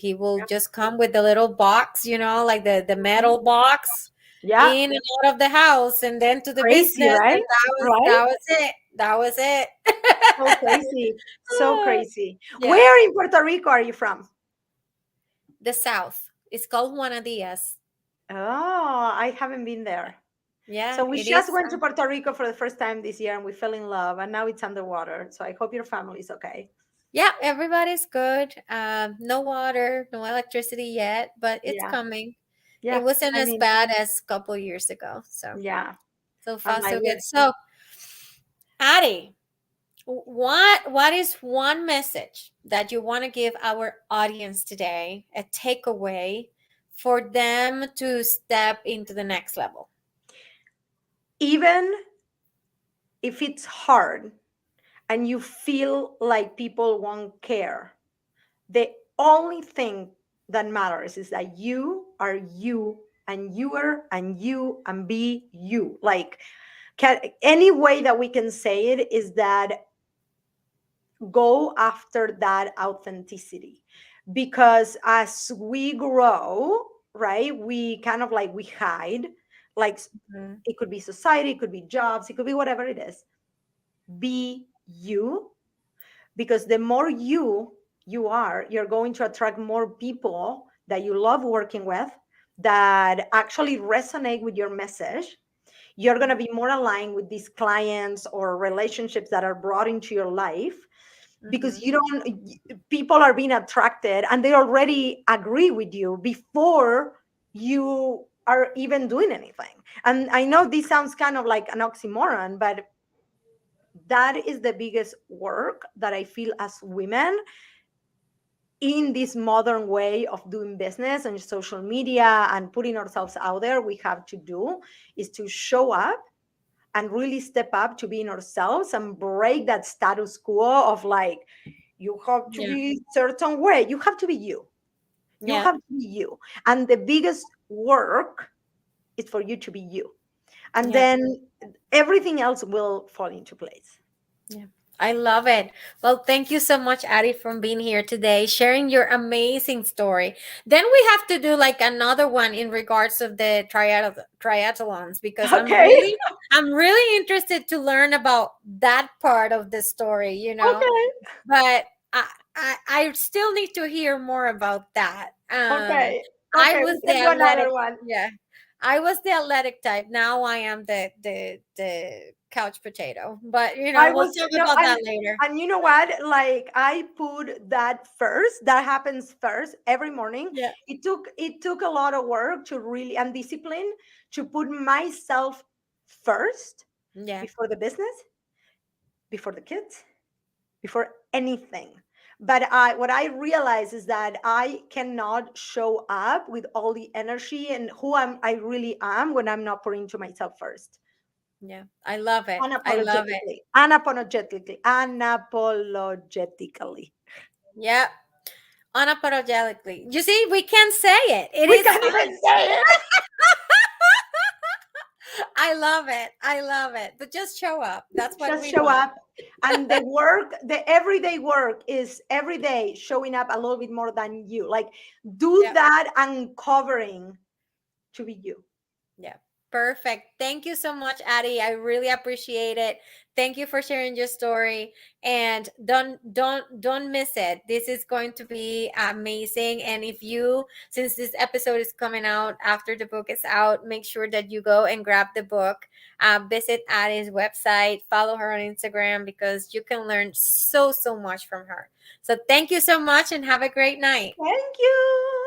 just come with the little box, you know, like the Mhm. metal box Yeah, in and out of the house and then to the crazy, business, and right? that was Right? that was it. That was it. So crazy. So Ah, crazy. yeah. Where in Puerto Rico are you from? The South. It's called Juana Diaz. Oh, I haven't been there. So Yeah, we it is. just went to Puerto Rico for the first time this year and we fell in love and now it's underwater. So I hope your family is okay. Yeah, everybody's good. No water, no electricity yet, but it's Yeah. coming. It Yeah. wasn't I as mean, bad as a couple years ago. So yeah. so I'm far like, so good. So, Addie, what is one message that you want to give our audience today, a takeaway for them to step into the next level? even if it's hard and you feel like people won't care, the only thing that matters is that you are you and you are and you and be you. Like, any way that we can say it is that go after that authenticity, because as we grow, right, we kind of like we hide, like Mhm. it could be society, it could be jobs, it could be whatever it is. Be you, because the more you are, you're going to attract more people that you love working with, that actually resonate with your message. You're going to be more aligned with these clients or relationships that are brought into your life, because Mhm. you don't, people are being attracted and they already agree with you before you are even doing anything. And I know this sounds kind of like an oxymoron, but that is the biggest work that I feel as women in this modern way of doing business and social media and putting ourselves out there. We have to do is to show up and really step up to being ourselves and break that status quo of like, you have to Yeah. be certain way. You have to be you. You Yeah. have to be you. And the biggest work is for you to be you. And Yeah. then everything else will fall into place. Yeah, I love it. Well, thank you so much, Addie, for being here today, sharing your amazing story. Then we have to do like another one in regards of the triathlons because Okay. I'm really interested to learn about that part of the story, Okay. but I still need to hear more about that. Okay. I Okay. was We the can do athletic, another one. yeah. I was the athletic type. Now I am the couch potato. But I we'll was talk no, about that later. and you know what? Like I put that first. That happens first every morning. Yeah, It took a lot of work to really and discipline to put myself first yeah, before the business, before the kids, before anything. But what I realize is that I cannot show up with all the energy and who I really am when I'm not putting to myself first. yeah. I love it. I love it. Unapologetically. Yeah, unapologetically. You see, we can say it. It We is can't fine. even say it. I love it. I love it. But just show up. That's what Just we show want. up. And the work, the everyday work is every day showing up a little bit more than you. Like do Yeah. that uncovering to be you. Yeah. Perfect. Thank you so much, Addie. I really appreciate it. Thank you for sharing your story. And don't miss it. This is going to be amazing. And if you, since this episode is coming out after the book is out, make sure that you go and grab the book. Visit Addie's website, follow her on Instagram because you can learn so much from her. So thank you so much and have a great night. Thank you.